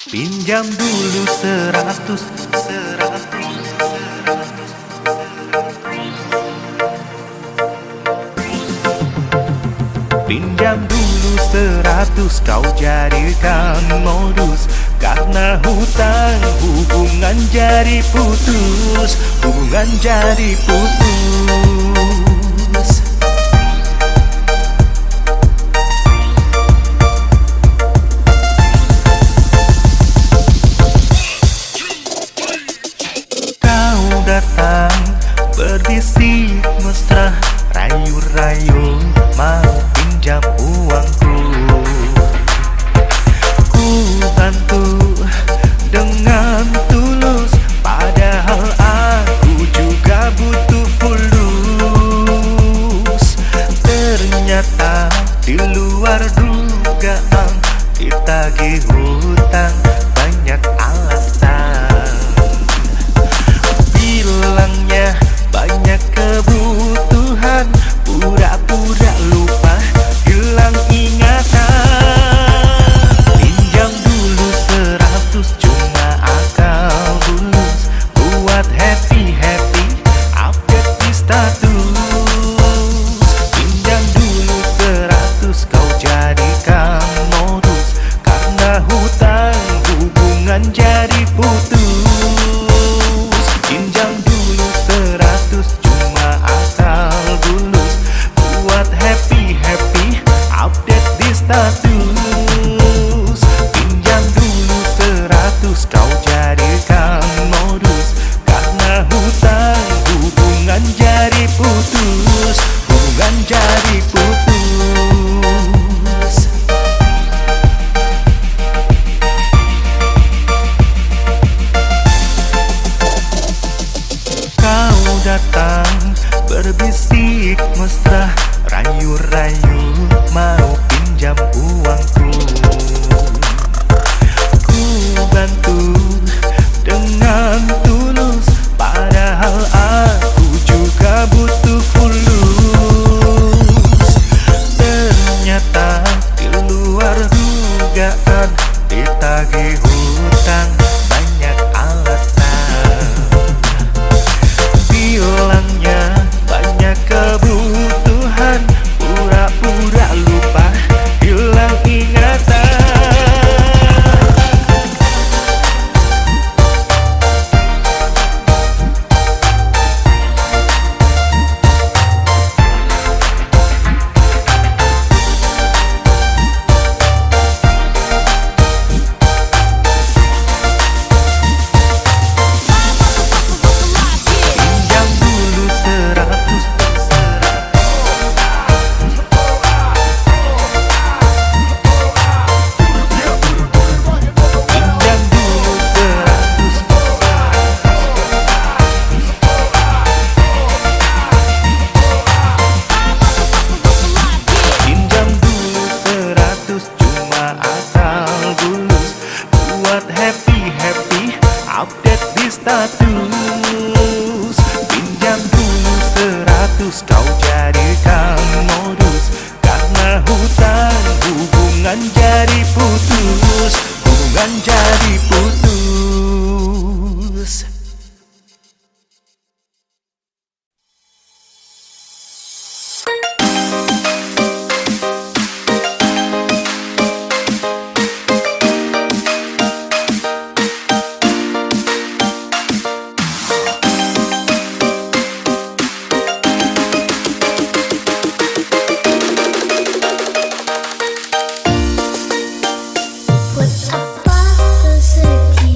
Pinjam dulu 100, 100. Pinjam dulu 100, kau jadikan modus. Karena hutang hubungan jadi putus, hubungan jadi putus. Kau datang berbisik mesra, rayu-rayu mau pinjam uangku. Ku bantu dengan tulus, padahal aku juga butuh fulus. Ternyata di luar dugaan, ditagih hutang banyak alasan. Bilangnya banyak kebutuhan, pura-pura lupa, hilang ingatan. Pinjam dulu 100, cuma akal bulus. Buat happy-happy, update di status. Pinjam dulu 100, kau jadikan modus. Karena hutang hubungan jadi putus. Pinjam dulu 100, cuma asal bulus. Buat happy-happy, update di status. Pinjam dulu 100, kau jadikan modus. Karena hutang hubungan jadi putus, hubungan jadi putus. Kau datang berbisik mesra, rayu-rayu mau pinjam uangku. Ku bantu dengan tulus, padahal aku juga butuh fulus. Ternyata di luar dugaan, ditagih hutang banyak alasan. Bilangnya banyak kebutuhan, pura-pura lupa, hilang ingatan. Pinjam dulu 100, pinjam dulu 100. Pinjam dulu 100, cuma asal bulus. Buat happy-happy, update di status. Pinjam dulu 100, kau jadikan modus. Karena hutang hubungan jadi putus, hubungan jadi putus. Buat apa kesedihan?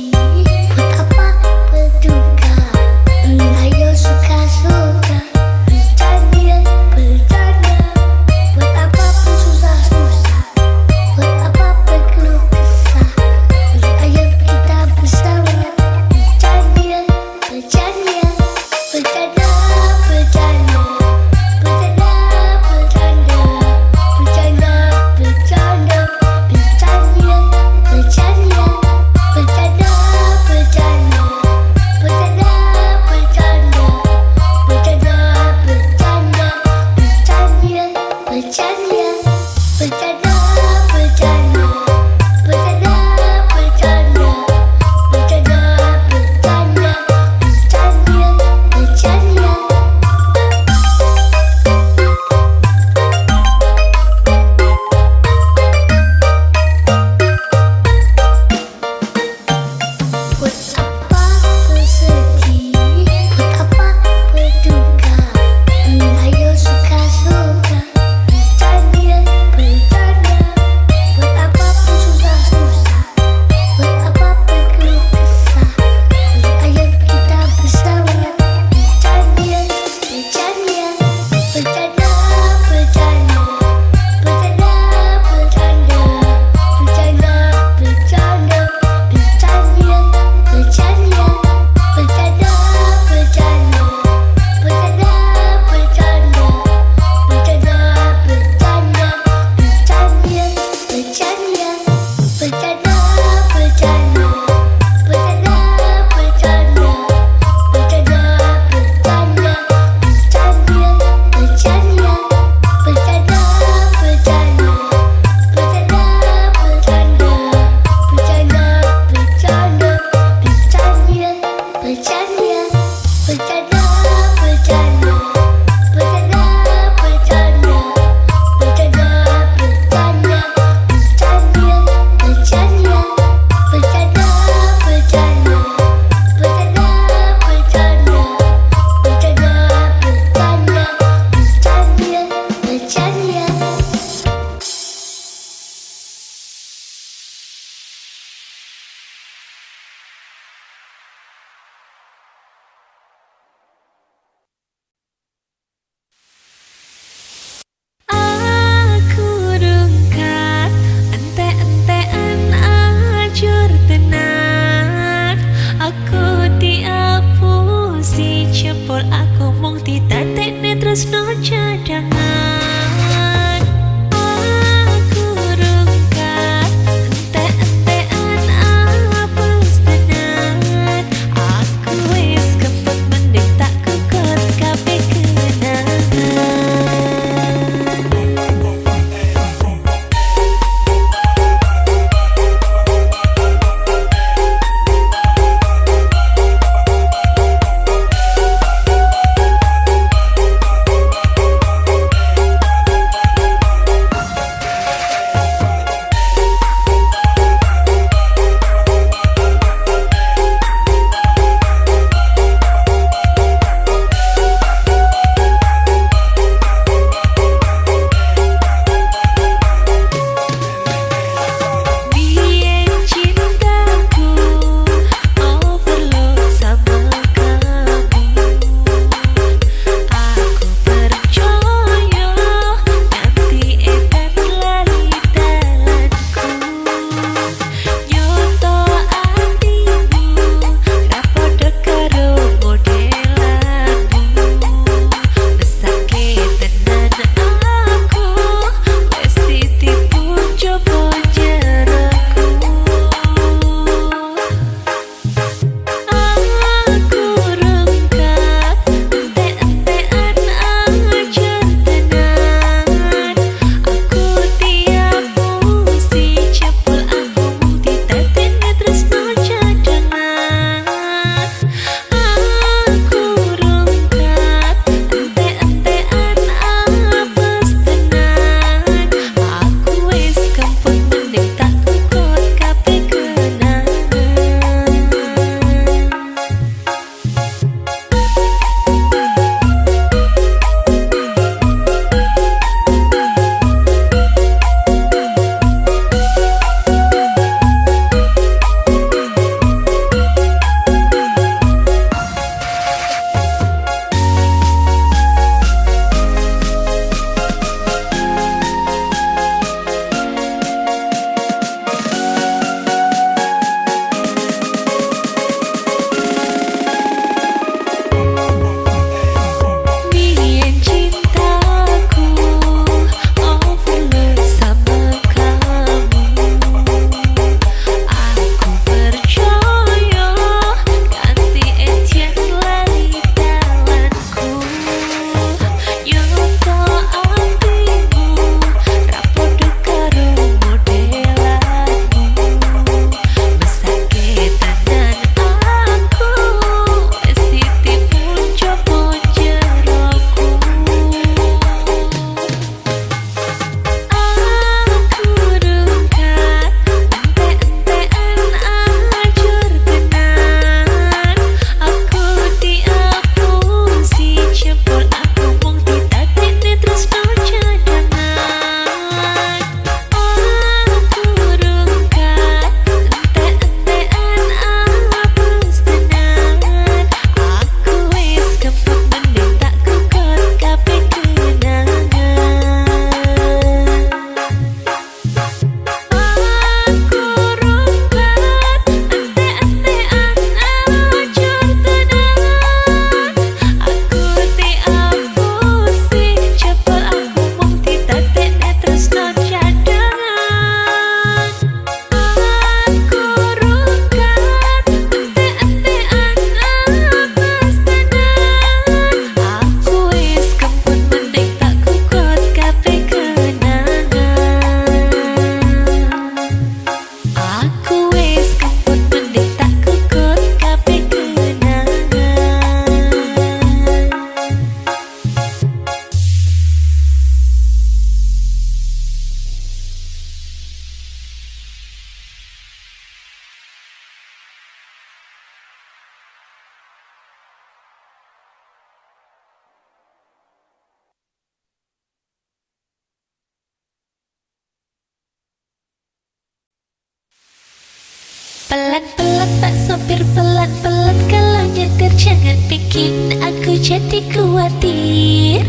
Pelan-pelan Pak Sopir, pelan-pelan kalau nyetir, jangan bikin aku jadi khawatir.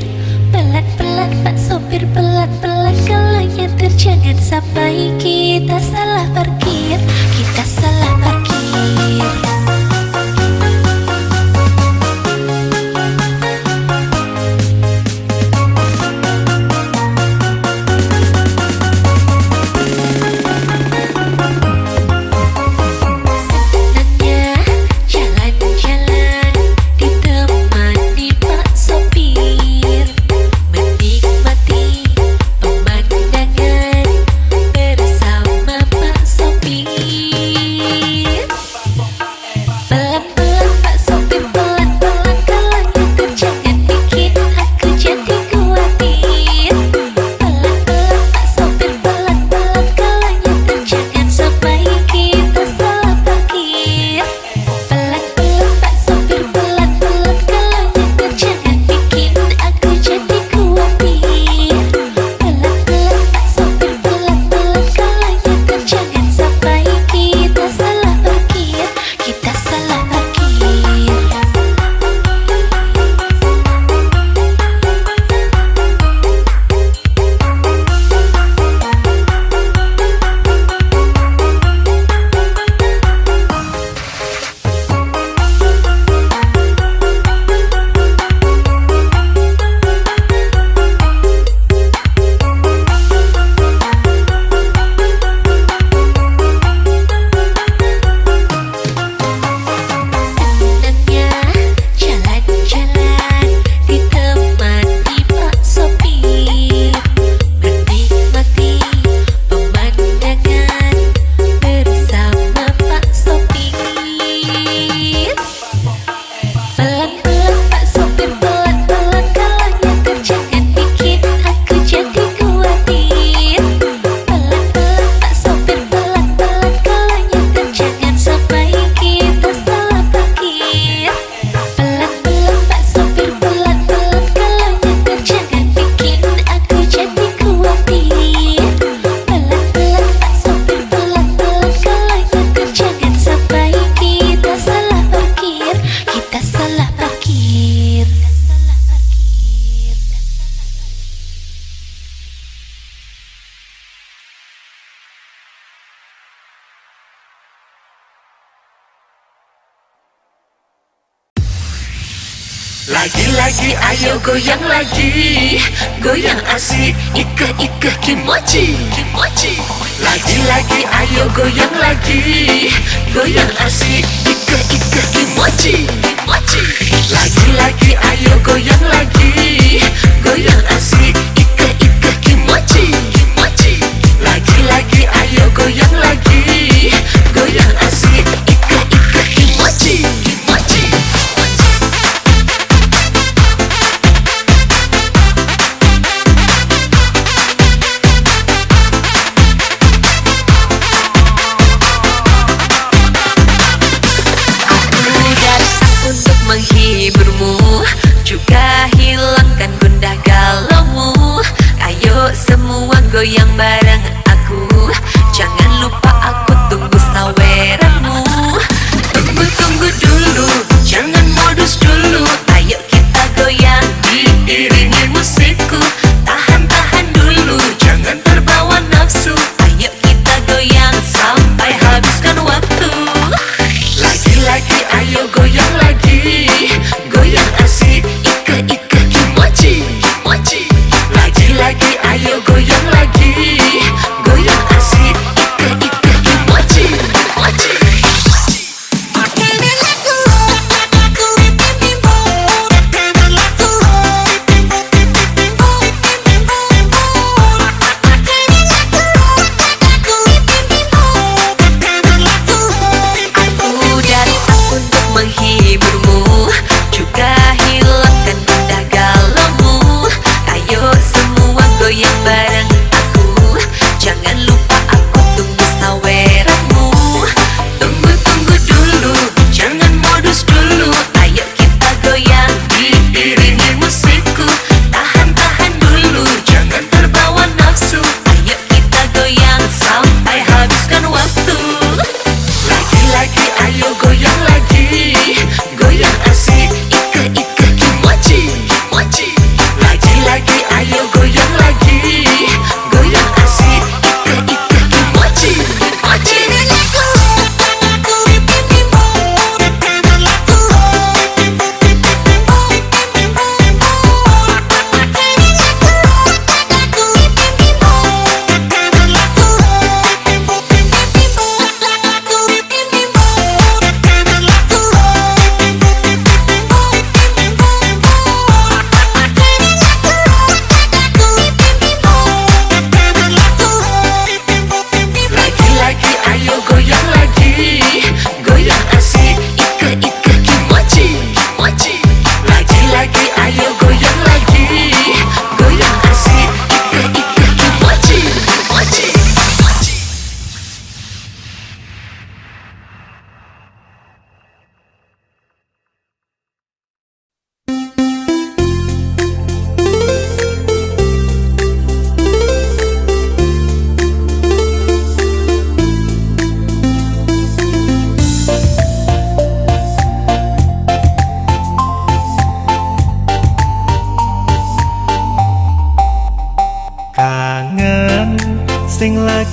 Pelan-pelan Pak Sopir, pelan-pelan kalau nyetir, jangan sampai kita salah parkir, kita salah parkir. Lagi-lagi ayo goyang lagi, goyang asik, ika-ika kimochi. Lagi-lagi ayo goyang lagi, goyang asik, ika-ika kimochi. Lagi-lagi ayo goyang lagi, goyang asik, ika-ika kimochi. Lagi-lagi ayo goyang lagi, goyang asik, ika-ika kimochi. Menghiburmu, juga hilangkan gundah galaumu. Ayo semua goyang bareng aku, jangan lupa aku tunggu saweranmu. Tunggu dulu, jangan modus dulu. Ayo kita goyang diiringi musikku. Tahan dulu, jangan terbawa nafsu. Ayo kita goyang sampai habiskan waktu. Lagi-lagi ayo goyang lagi, goyang asik, ika-ika kimochi. Lagi-lagi ayo goyang lagi,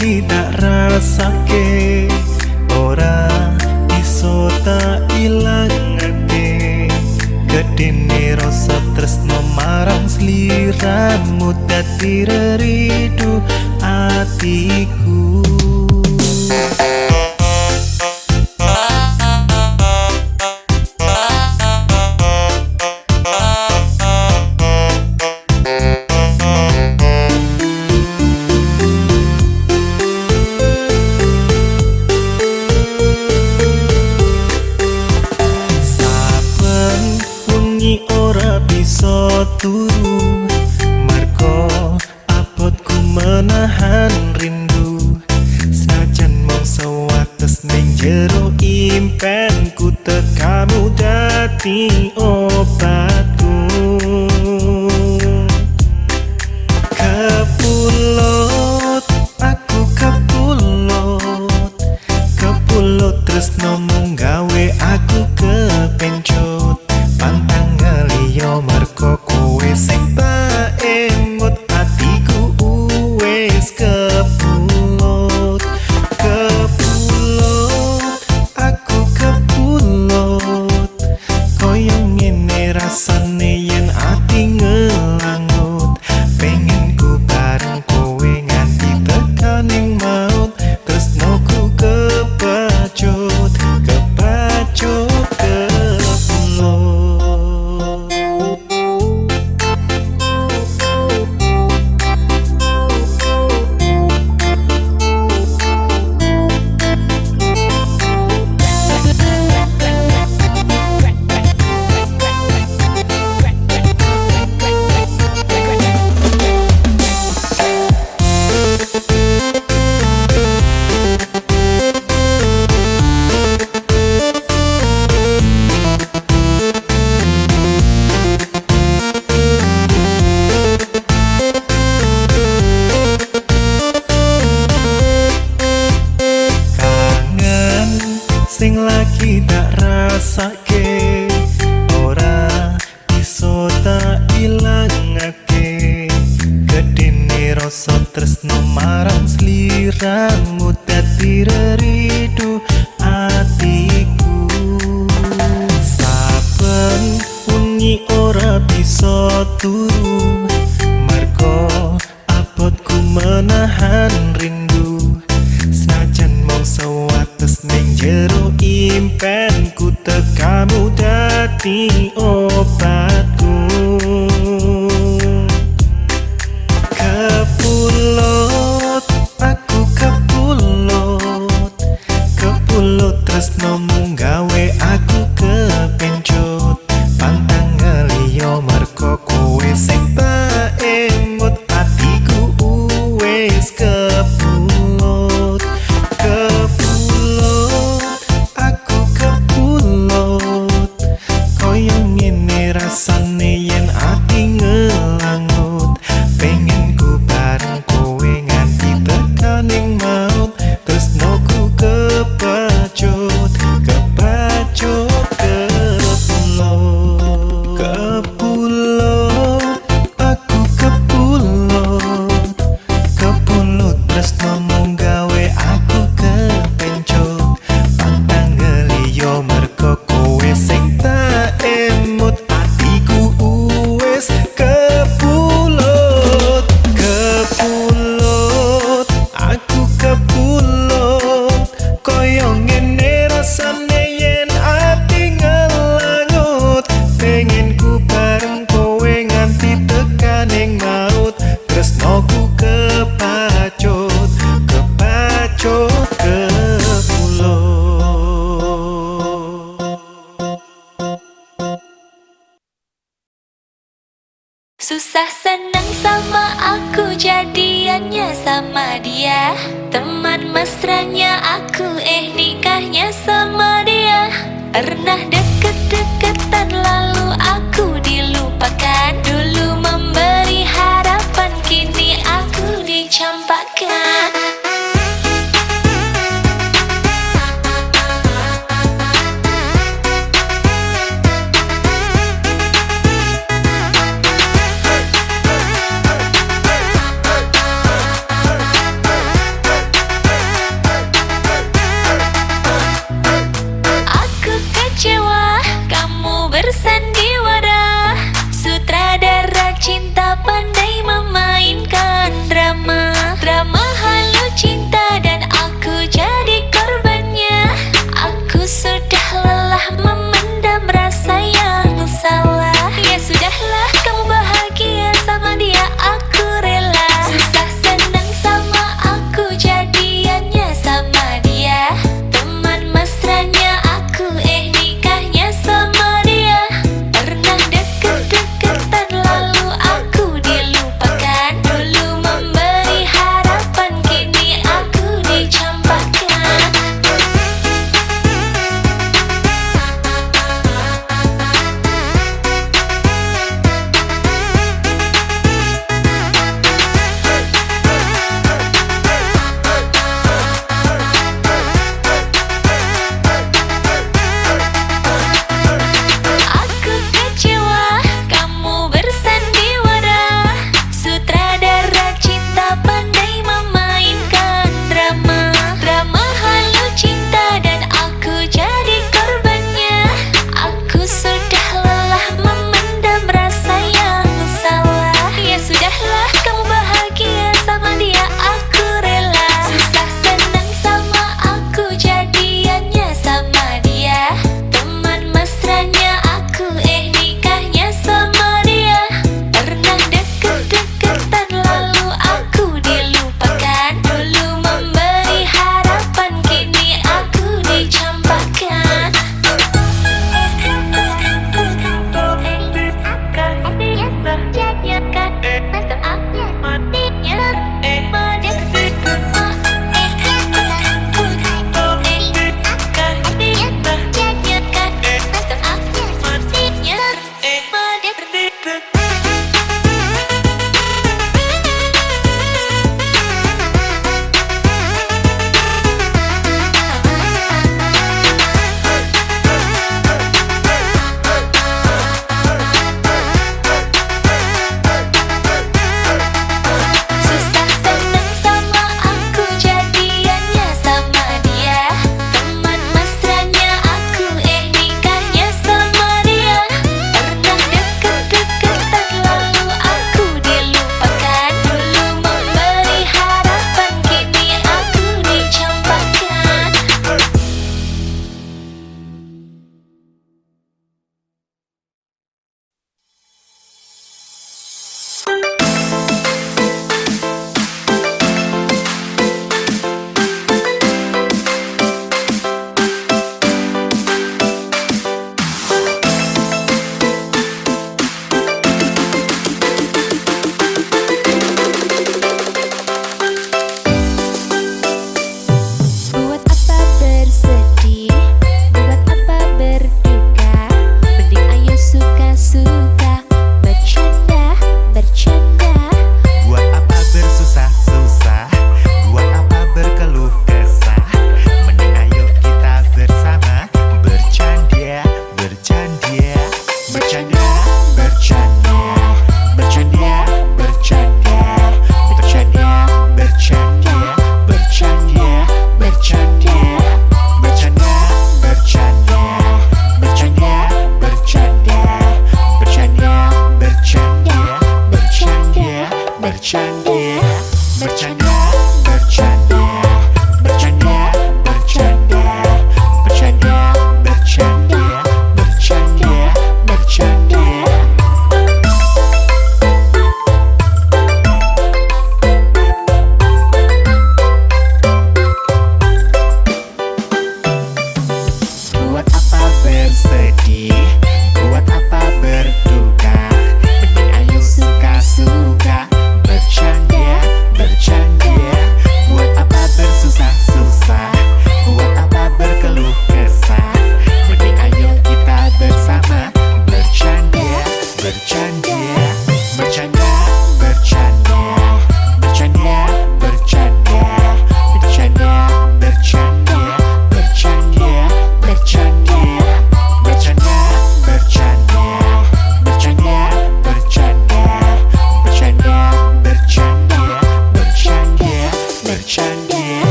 lagi tak rasake, ora iso tak ilangake. Gedene rasa tresno marang sliramu dadi reridu atiku. Ora bisa turu marko abotku menahan rindu, sajan mong sewates ning jero impenku tekamu dadi obatku. Kepulot aku kepulot, kepulot tresnomu gawe aku kepencut. Pantang ngeliyo marko kowe sing tak emut, atiku wis kepulot. Kepulot aku kepulot, koyo ngene rasane yen ati ngelangut. Pengen ku bareng kowe nganti tekaning maut, tresnoku kepacut kepacut kepulot. Sing lagi tak rasake, ora iso tak ilangake. Gedene rasa tresno marang sliramu dadi reridu atiku. Saben wengi ora bisa turu marko abotku menahan rindu, sajan mong sewates ning jero impenku tekamu dadi obatku. Kepulot aku kepulot, kepulot tresnomu gawe aku kepencut. Pantang ngeliyo marko kowe sing tak emut, atiku wis kepulot. Kepulot aku kepulot, koyo ngene rasane yen ati ngelangut. Pengen ku bareng kowe nganti tekaning maut, tresnoku kepacut kepacut kepulot. Kepulot aku kepulot, kepulot tresnomu gawe aku kepencut. Pantang ngeliyo marko kowe sing tak emut, atiku wis kepulot. Kepulot aku kepulot, koyo ngene rasane yen ati ngelangut. Pengen ku bareng kowe nganti tekaning maut, tresnoku kepacut kepacut kepulot. Susah senang sama aku, jadiannya sama dia. Teman mesranya aku, nikahnya sama dia. Pernah deket-deketan lalu aku dilupakan. Dulu memberi harapan, kini aku dicampakkan.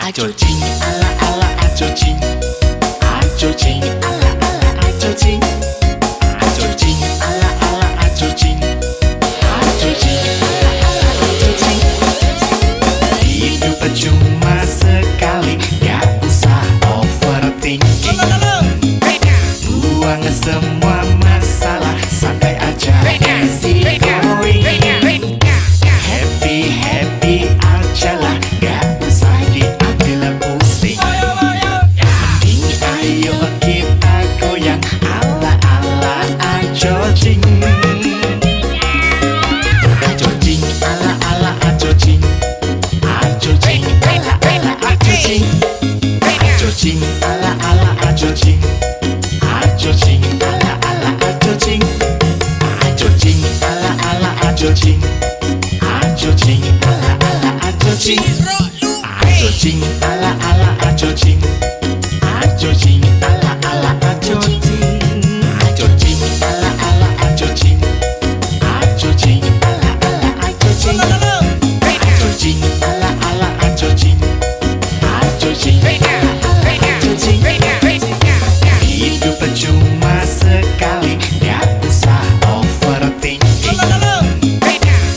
Ajo jing ala ala ajo jing. Ajo jing ala ala ajo jing. Ajo jing ala ala ajo jing. Ajo jing ala ala ajo jing. Hidup cuma sekali, gak usah overthinking. Buang semua masalah, santai aja, easy going. Happy aja lah, gak usah diambil pusing. Mending ayo kita goyang ala ala ajo jing. Ajo jing ala ala ajo jing. Ajo jing ala ala ajo jing. Ajo jing ala ala ajo jing. Ajo jing ala ala ajo jing. Ajo jing ala ala ajo jing. Ajo jing ala ala ajo jing. Ajo jing ala ala ajo jing. Ajo jing ala ala ajo jing. Ajo jing ala ala ajo jing. Ajo jing ala ala ajo jing. Ajo jing ala ala ajo jing. Ajo jing ala ala ajo jing. Hidup cuma sekali, gak usah overthinking.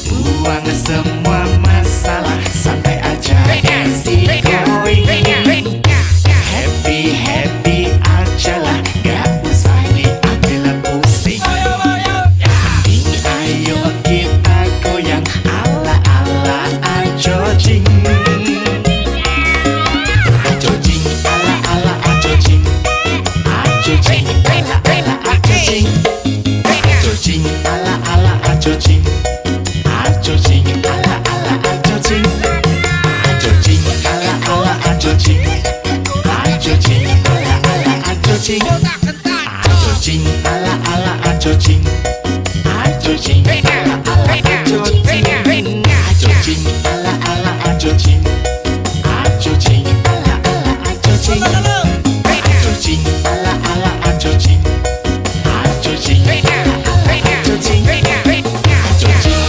Buang semua masalah, santai aja, easy going. Happy aja lah, gak usah diambil pusing. Mending ayo kita goyang ala ala ajo jing. Ajo jing ala ala ajo jing. Ajo jing ala ala ajo jing. Ajo jing ala ala ajo jing. Ajo jing ala ala ajo jing. Ajo jing ala ala ajo jing. Ajo jing ala ala ajo jing. Ajo jing ala ala ajo jing. Ajo jing ala ala ajo jing. Ajo jing ala ala ajo jing. Ajo jing ala ala ajo jing. Ajo jing ala ala ajo jing. Ajo jing ala ala ajo jing. Ajo jing.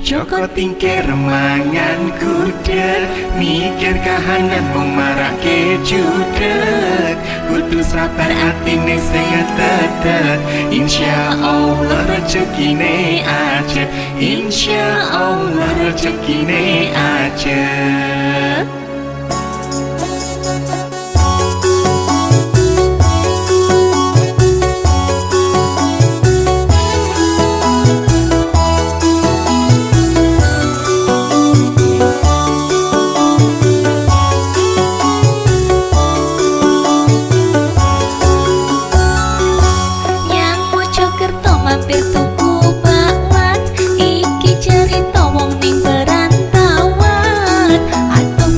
Joko tingkir mangan gudeg, mikir kahanan wong marake judeg. Kudu sabar atine sing tetek, insya Allah rezekine aja. Insya Allah rezekine aja. Yang Mojokerto mampir tuku bakwan, iki cerita wong ning perantauan. Atuh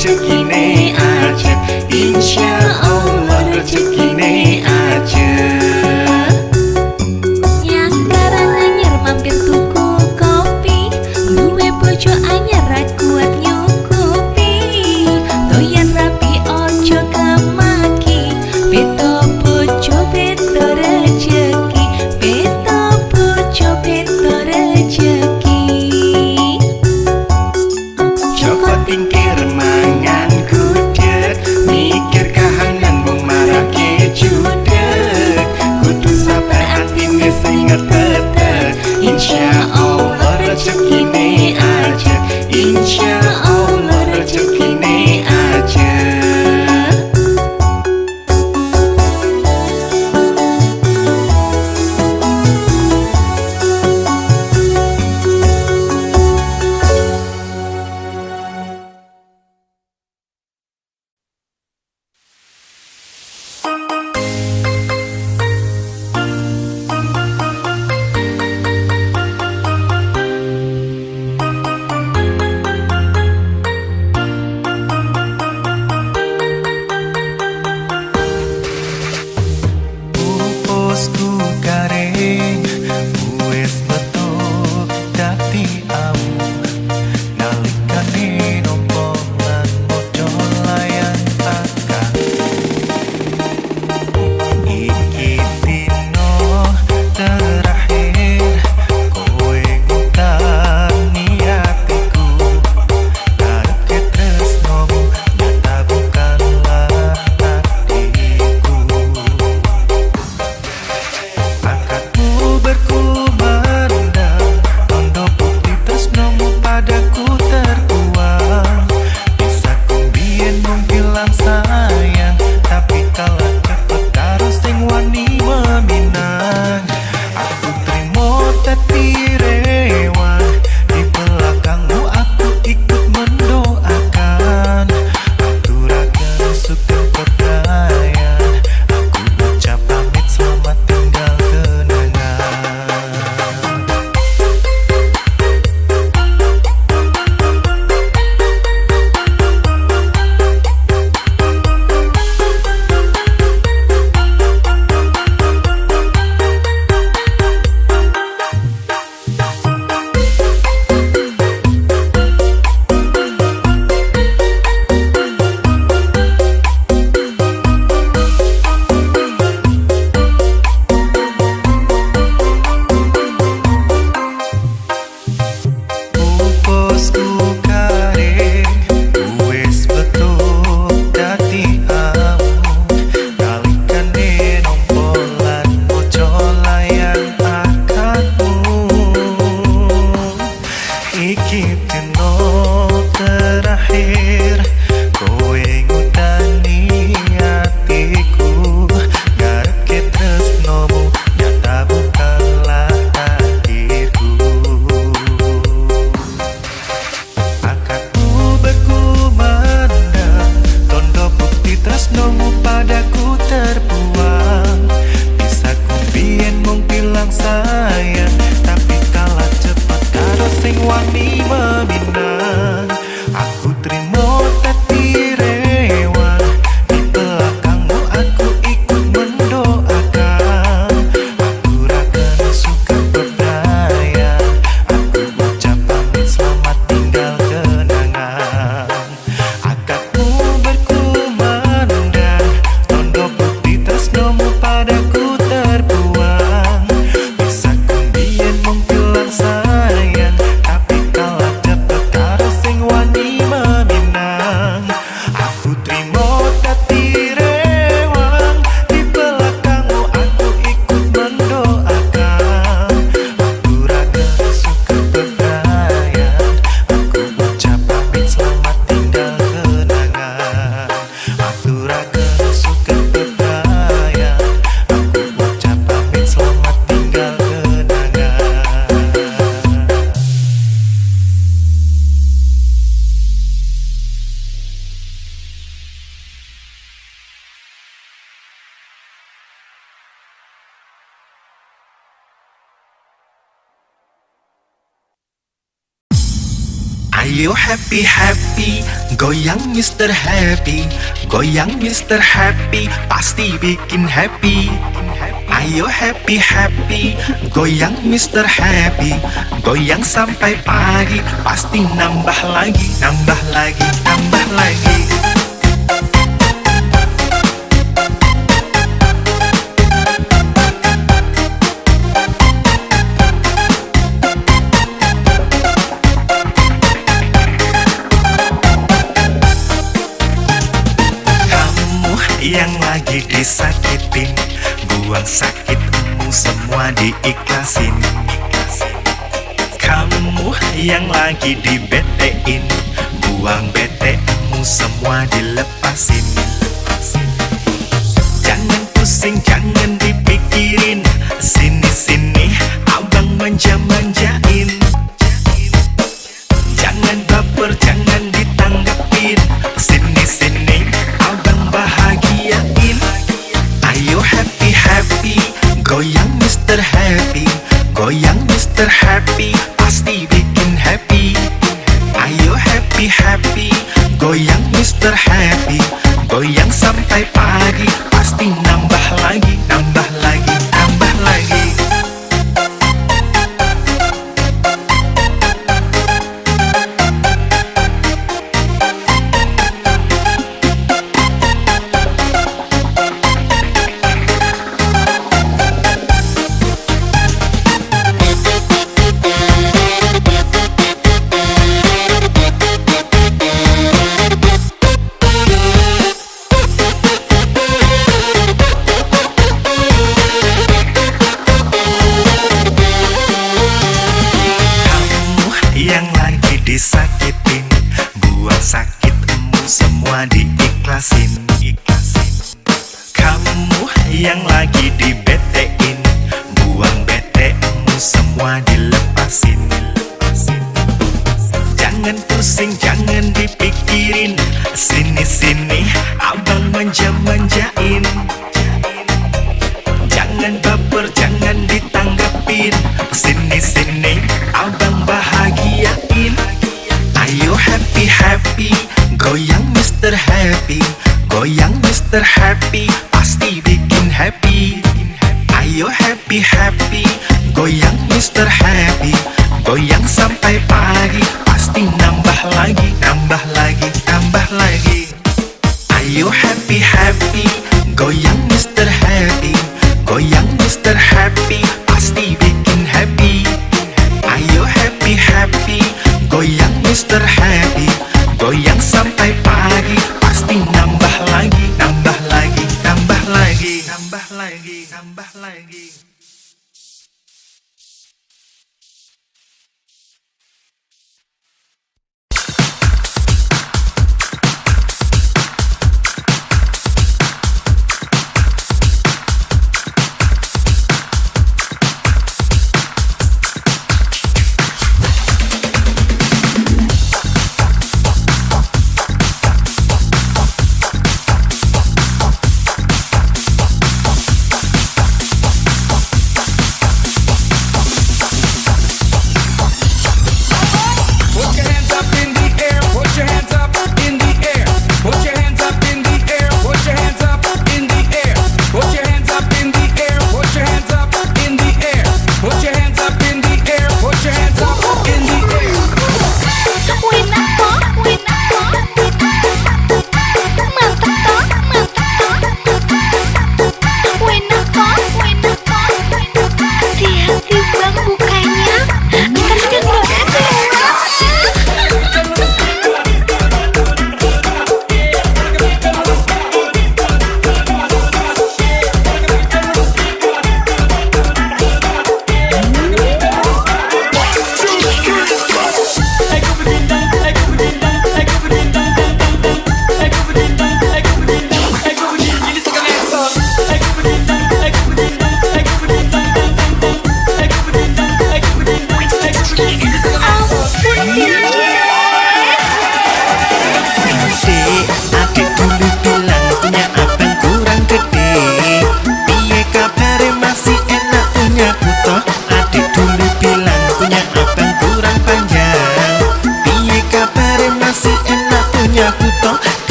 rezekine ajeb, insya Allah rezekine ajeb. Yang karang anyar mampir tuku kopi, duwe bojo anyar ra kuat nyukupi. Doyan rapi ojo kemaki, beto bojo beto rejeki, beto bojo beto rejeki. Joko tingkir mangan Ayo happy happy, goyang Mr. Happy, goyang Mr. Happy, pasti bikin happy. Ayo happy happy, goyang Mr. Happy, goyang sampai pagi, pasti nambah lagi, nambah lagi, nambah lagi. Yang lagi disakitin, buang sakitmu semua diikhlasin. Kamu yang lagi dibetein, buang betemu semua dilepasin. Jangan pusing, jangan dipikirin, sini-sini abang manja-manjain. Jangan baper, jangan ditanggepin, sini-sini abang bahagiain. Ayo happy happy, goyang Mr. Happy, goyang Mr. Happy, pasti bikin happy. Ayo happy happy, goyang Mr. Happy, goyang sampai pagi, pasti nambah lagi, nambah lagi, nambah lagi. Yang lagi disakitin, buang sakitmu semua diikhlasin. Kamu yang lagi dibetein, buang betemu semua dilepasin. Jangan pusing, jangan dipikirin, sini-sini abang manja-manjain. Jangan baper, jangan ditanggepin, sini-sini abang bahagiain. Ayo happy happy, goyang Mr. Happy, goyang Mr. Happy, pasti bikin happy. Ayo happy happy, goyang Mr. Happy, goyang sampai pagi, pasti nambah lagi, nambah lagi, nambah lagi. Ayo happy happy, goyang Mr. Happy, goyang Mr. Happy, pasti bikin happy. Ayo happy happy, goyang Mr. Happy, goyang sampai pagi, pasti nambah lagi, nambah lagi, nambah lagi, nambah lagi, nambah lagi.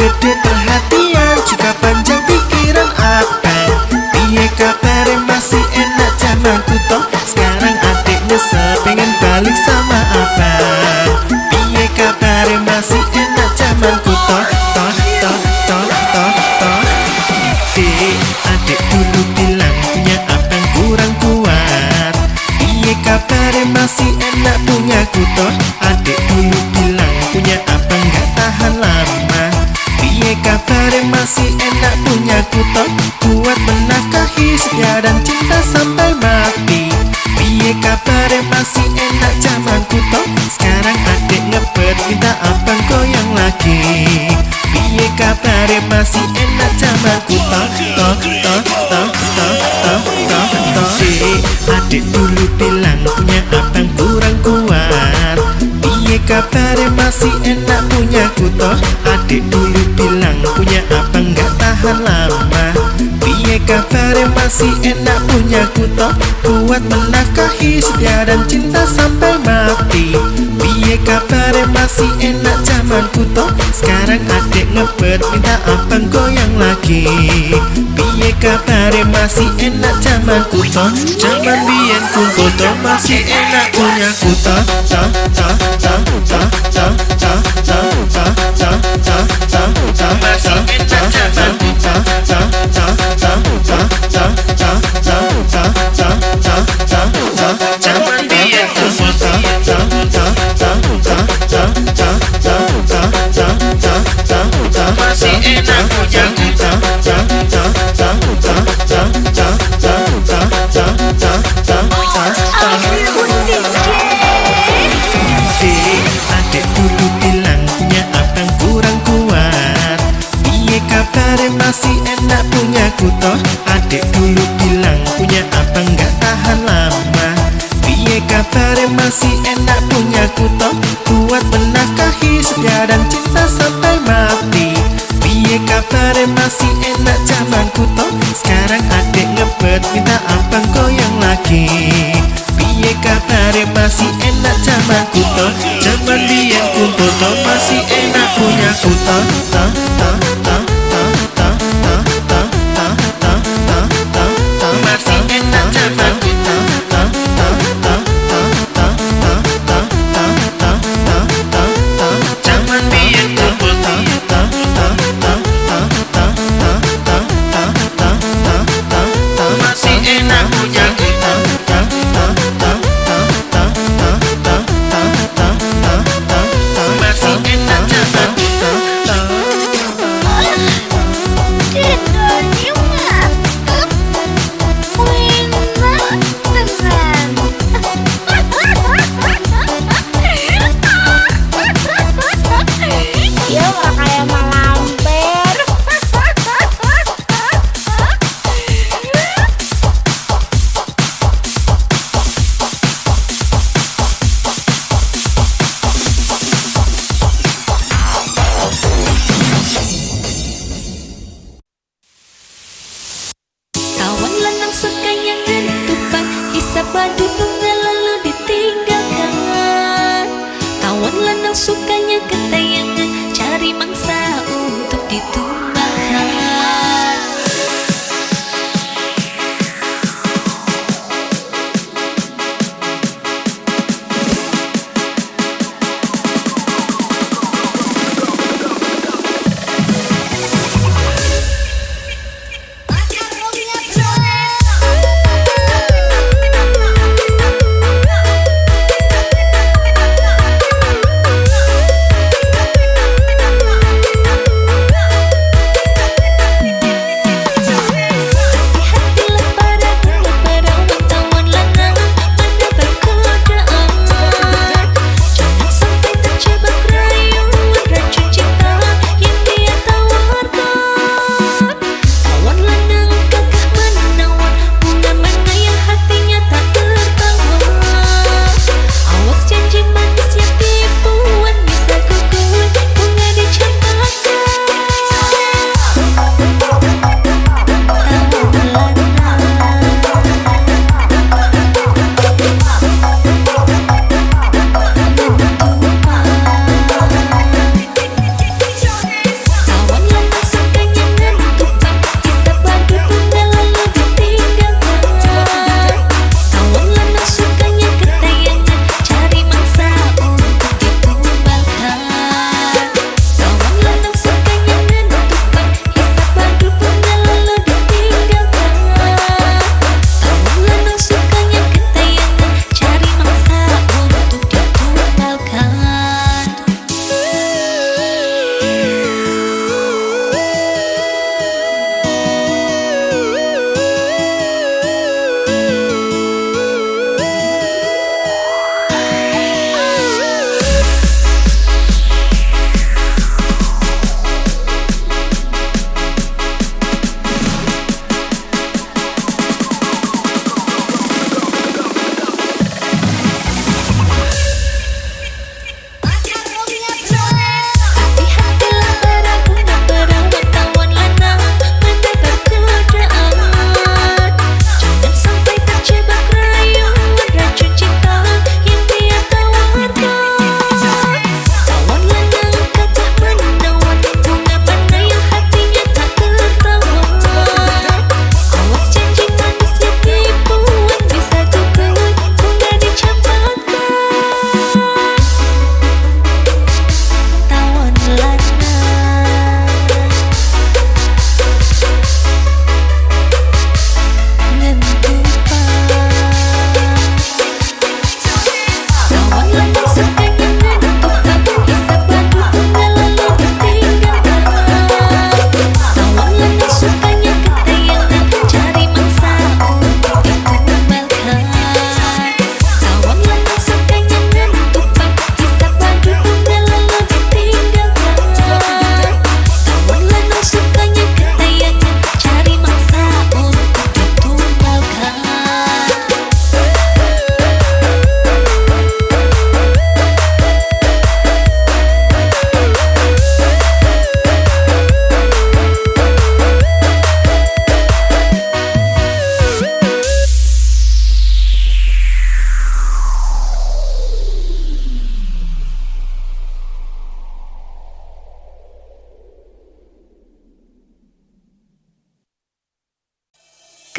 gede perhatian, juga panjang pikiran abang. Piye kabare masih enak zamanku toh, sekarang adik nyesel pengen balik sama abang. Piye kabare masih enak zamanku toh, toh, toh, toh, toh, toh. Dek, adik dulu bilang punya abang kurang kuat. Piye kabare masih enak punya kuto. Adik dulu bilang punya abang gak tahan lama. Piye kabare masih enak punya kuto. Kuat menafkahi setia dan cinta sampai mati. Piye kabare masih enak zaman kuto. Sekarang adik ngebet minta abang goyang lagi. Piye kabare masih enak zaman kuto. Toh, toh, toh, toh, toh, toh, toh. Adik dulu bilang punya abang kurang kuat. Piye kabare masih enak punya kuto. Adik dulu bilang punya abang gak tahan lama. Piye kabare masih enak punya kuto. Kuat menafkahi setia dan cinta sampai mati. Piye kabare masih enak zaman kuto. Sekarang adik ngebet minta abang goyang lagi. Piye kabare masih enak zaman kuto. Zaman biyen kumpul to masih enak punya kuto. Toh, toh, toh, toh, toh, toh, toh, toh, toh, toh, toh, toh, masih enak zaman kuto. Toh, toh, toh, toh, toh, toh, toh, toh, toh, toh, toh, toh. Zaman biyen kumpul to. Toh, toh, toh, toh, toh, toh, toh, toh, toh, toh, toh, toh, masih enak punya kuto. Toh, toh, toh, toh, toh, toh, toh, toh, toh, toh, toh, toh. Adik dulu bilang punya abang kurang kuat. Piye kabare masih enak punya kuto. Adik dulu bilang punya abang gak tahan lama. Piye kabare masih enak punya kuto. Kuat menafkahi setia dan cinta sampai mati. Piye kabare masih enak zaman kuto. Sekarang adik ngebet minta abang goyang lagi. Piye kabare masih enak zaman kuto. Zaman biyen kumpul to masih enak punya kuto. Toh, toh, toh, toh, toh, toh, toh, toh, toh, toh, toh, toh, masih enak zaman kuto. Toh, toh, toh, toh, toh, toh, toh, toh, toh, toh, toh, toh. Zaman biyen kumpul to. Toh, toh, toh, toh, toh, toh, toh, toh, toh, toh, toh, toh, masih enak punya kuto. Toh, toh, toh, toh, toh, toh, toh, toh, toh, toh, toh, toh, masih enak zaman kuto.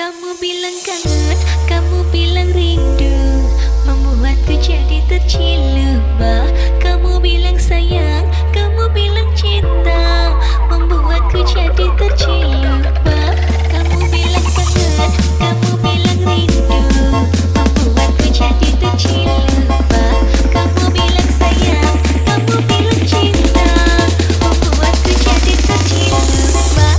Kamu bilang kangen, kamu bilang rindu, membuatku jadi terciluba. Kamu bilang sayang, kamu bilang cinta, membuatku jadi terciluba. Kamu bilang kangen, kamu bilang rindu, membuatku jadi terciluba. Kamu bilang sayang, kamu bilang cinta, membuatku jadi terciluba.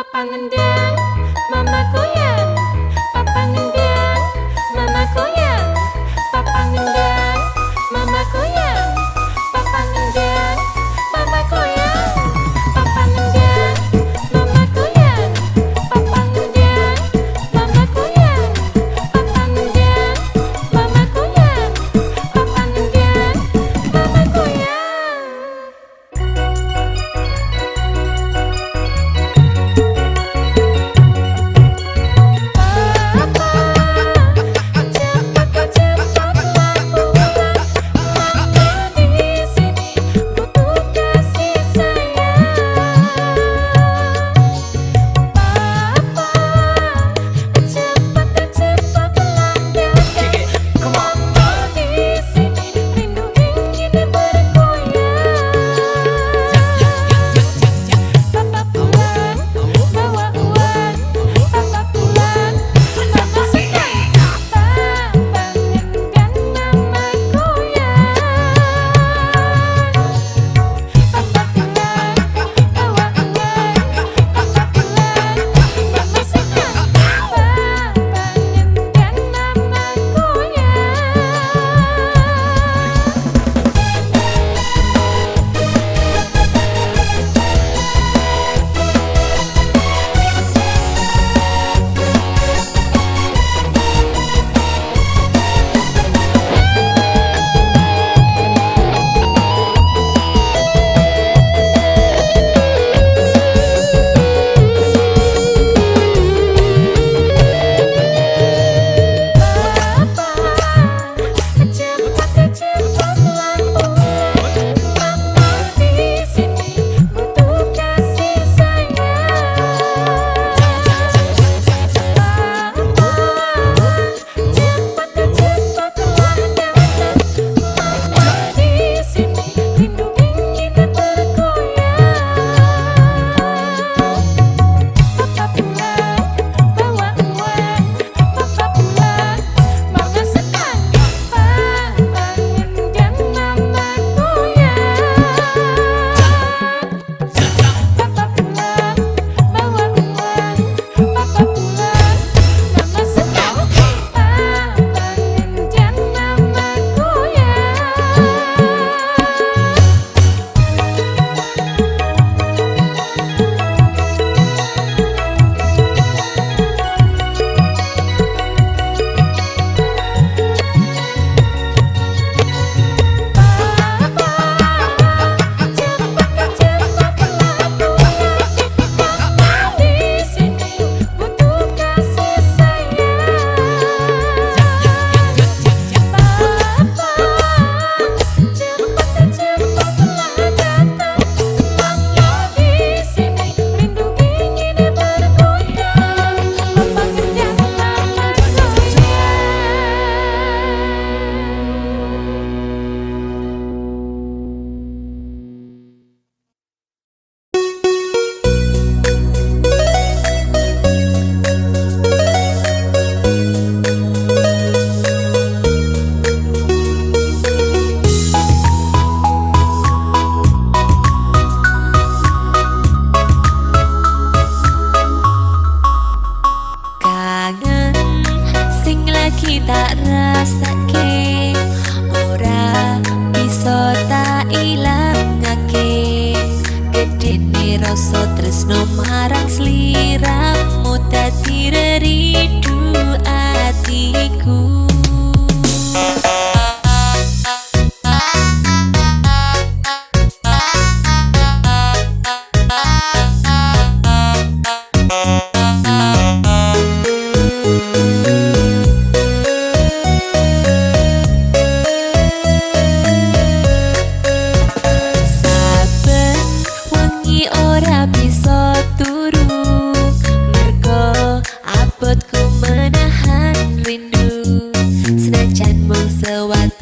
papa ngendang, mama goyang. Papa ngendang, mama goyang. Papa ngendang, mama goyang. Papa ngendang, mama goyang. Papa ngendang, mama goyang. Papa ngendang, mama goyang. Papa ngendang, mama goyang. Papa ngendang, mama goyang.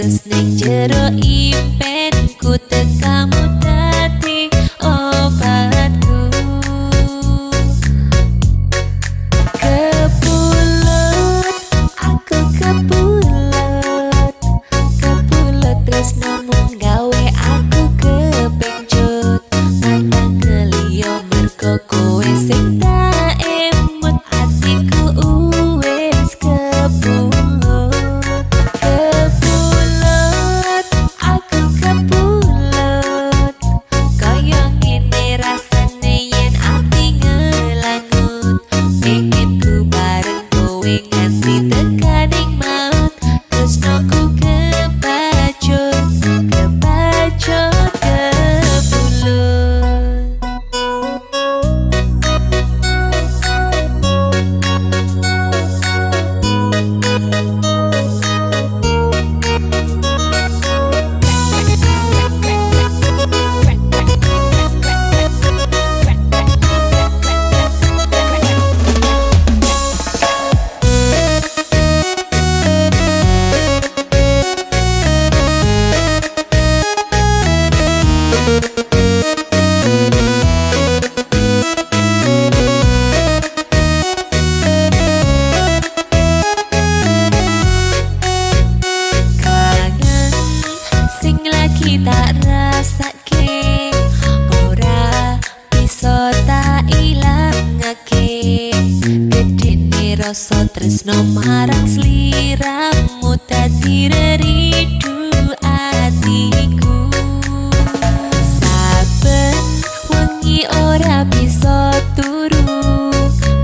Terus ning jero impenku tekamu dadi obatku. Kebulet, aku kebulet, kebulet tresnamu gawe aku kepencut. Mata ngeliyo mergo kowe sing ilangake gedene rasa tresno marang sliramu dadi reridu atiku. Saben wengi ora bisa turu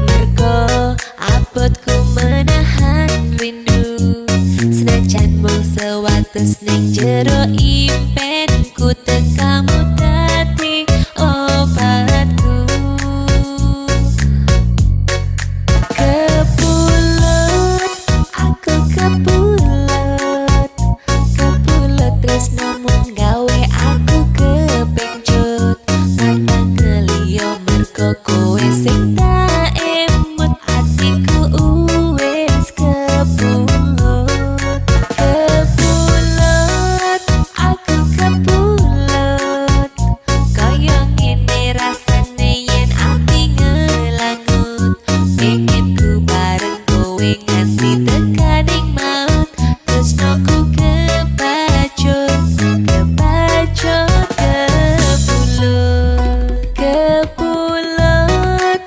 mergo abotku menahan rindu. Senajan mung sewates ning jero impenku tekamu dadi obatku. Kepulut, aku kepulut, kepulut tresnomu gawe aku kepencut. Mata kelio mergo kowe sing tak emut, atiku uwes kepulut. Kepulut, aku kepulut, kaya ngene rasane yen ati ngelangut. Pengen ku bareng kowe nganti tekaning maut. Tresnoku kebacut, kebacut kepulut. Kepulut,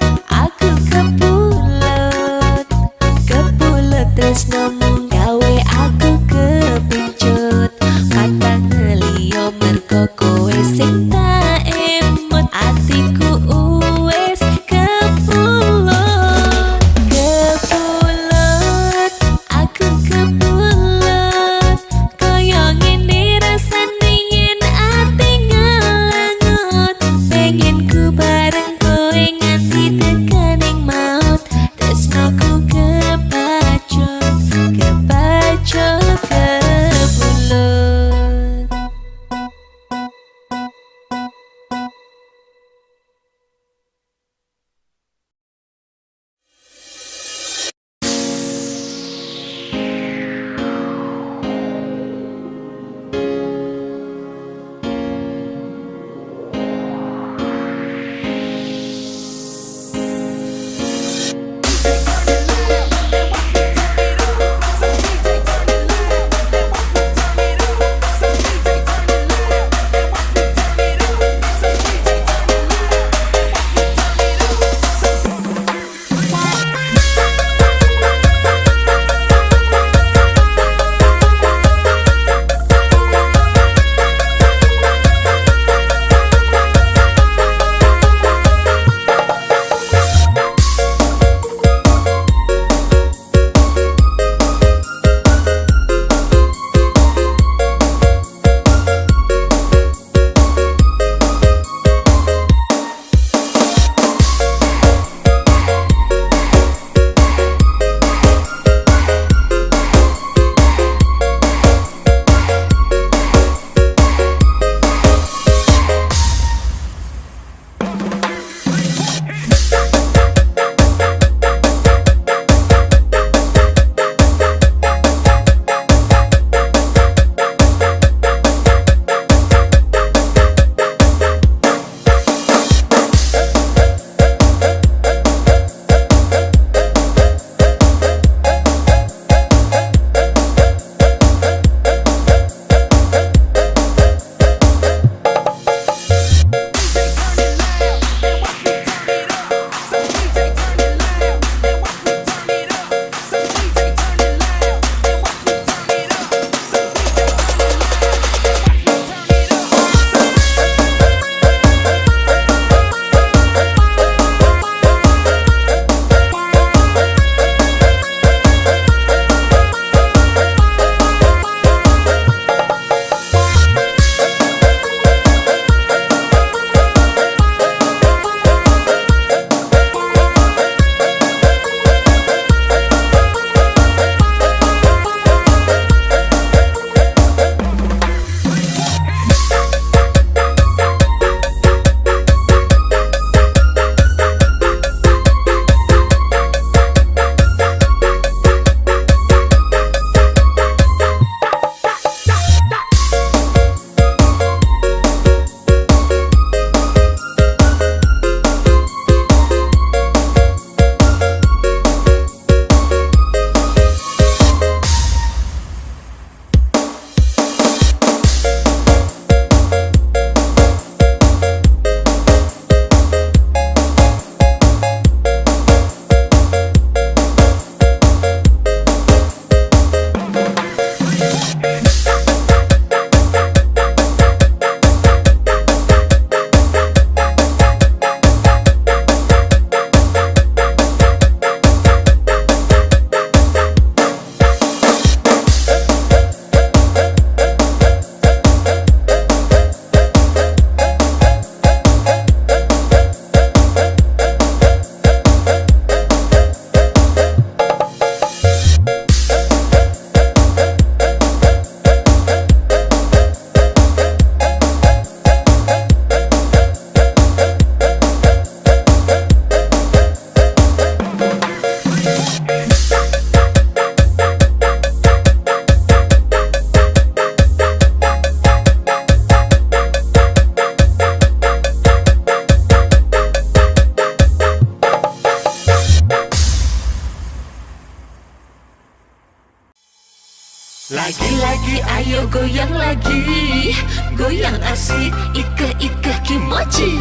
Lagi-lagi ayo goyang lagi, goyang asik, ike kimochi.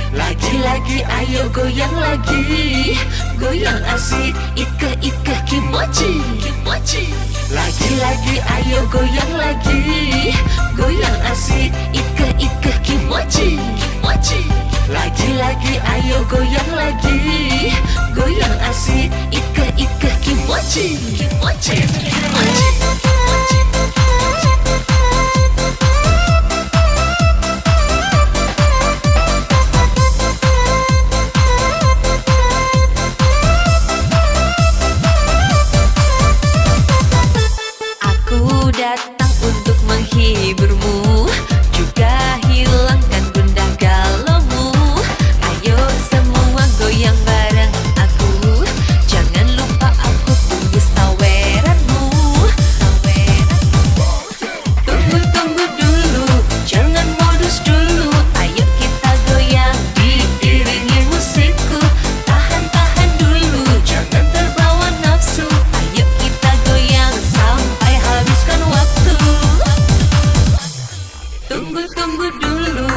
Lagi-lagi ayo goyang lagi, goyang asik, ike kimochi. Lagi-lagi ayo goyang lagi, goyang asik, ike kimochi. Lagi-lagi ayo goyang lagi, goyang asik, ike kimochi. Aku datang untuk menghiburmu, juga hilangkan gundah galaumu. Ayo semua goyang bareng aku, jangan lupa aku tunggu saweranmu. Tunggu dulu, jangan modus dulu. Ayo kita goyang diiringi musikku. Tahan dulu, jangan terbawa nafsu. Ayo kita goyang sampai habiskan waktu. Tunggu dulu.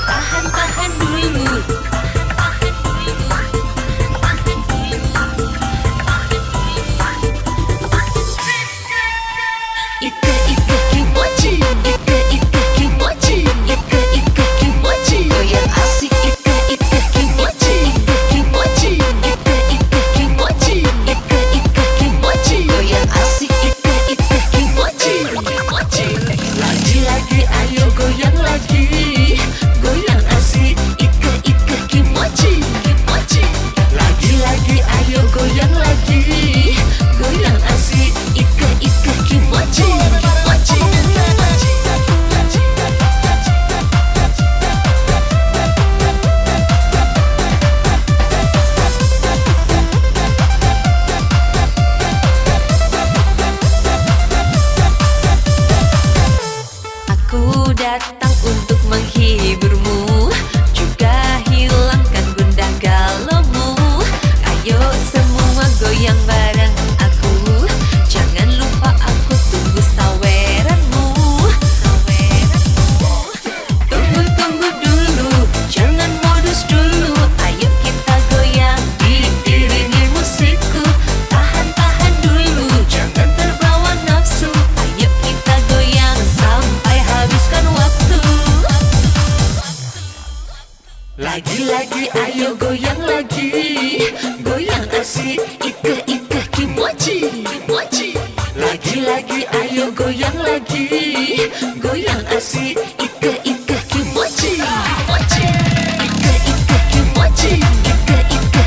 Tahan dulu. Ike kimochi, ike kimochi, ike kimochi. Goyang asik. Ike kimochi, ike kimochi, ike kimochi. Goyang asik. Ike kimochi. Lagi-lagi ayo goyang lagi, goyang asik, ike kimochi. Lagi-lagi ayo goyang lagi, goyang asik, ike kimochi. Aku datang untuk menghiburmu, juga hilangkan gundah galaumu. Ayo semua goyang bareng aku, jangan lupa aku tunggu saweranmu. Tunggu dulu, jangan modus dulu. Ayo kita goyang diiringi musikku. Tahan dulu, jangan terbawa nafsu. Ayo kita goyang sampai habiskan waktu. Lagi-lagi ayo goyang lagi, goyang asik, ike kimochi. Lagi-lagi ayo goyang lagi, goyang asik, ike kimochi. Ike kimochi, ike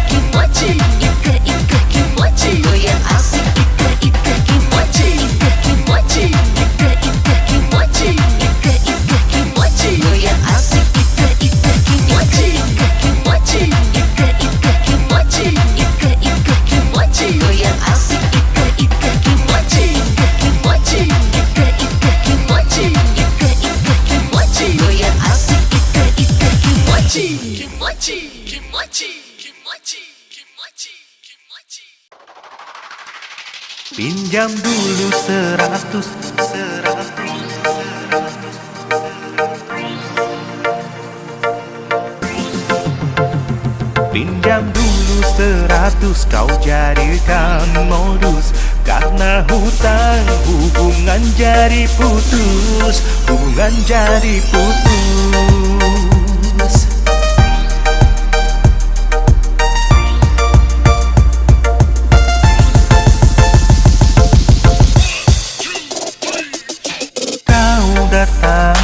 kimochi, ike kimochi. Goyang asik. Ike kimochi, ike kimochi, ike kimochi, ike kimochi. Goyang asik. Ike kimochi, ike kimochi, ike kimochi, ike kimochi. Goyang asik. Ike kimochi, ike kimochi, ike kimochi, ike kimochi. Goyang asik. Ike kimochi, kimochi. Pinjam dulu 100. Pinjam dulu 100, kau jadikan modus. Karena hutang hubungan jadi putus, hubungan jadi putus. Kau datang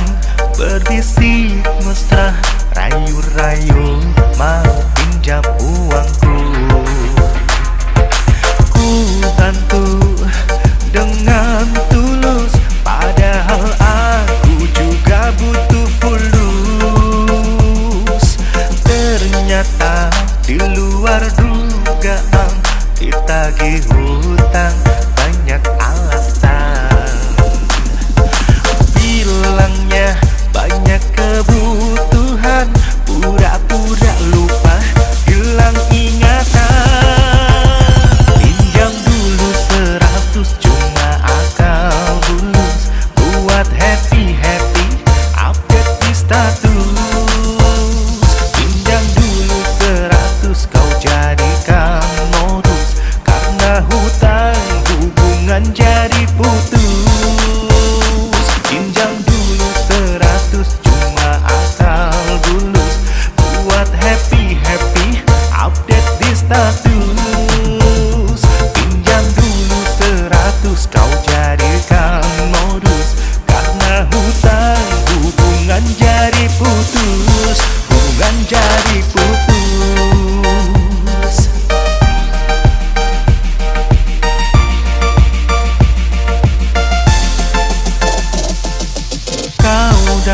berbisik mesra, rayu-rayu mau pinjam uangku. Ku bantu dengan tulus, padahal aku juga butuh pulus.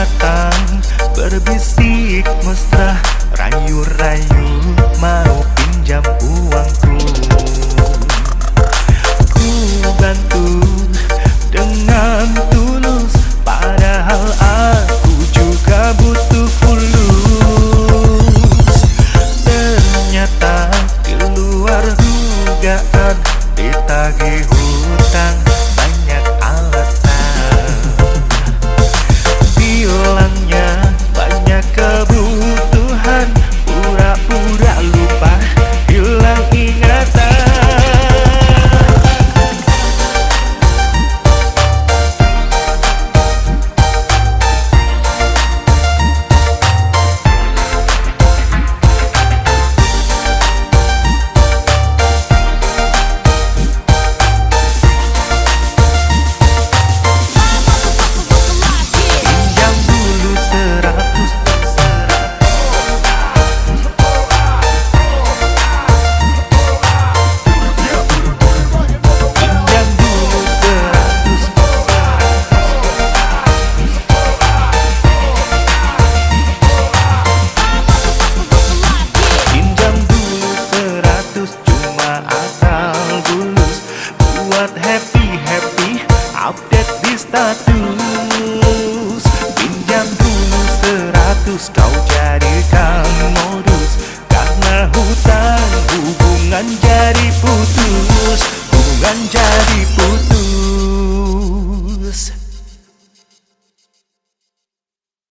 datang berbisik mesra, rayu-rayu mau pinjam uangku. Ku bantu dengan tulus, padahal aku juga butuh fulus. Ternyata di luar dugaan, ditagih hutang banyak alasan. Bilangnya banyak kebutuhan, pura-pura lupa, hilang ingatan. Pinjam dulu 100. Pinjam dulu 100. Pinjam dulu 100, cuma asal bulus, buat happy-happy, update di status. Pinjam dulu 100, kau jadikan modus, karena hutang hubungan jadi putus, hubungan jadi putus.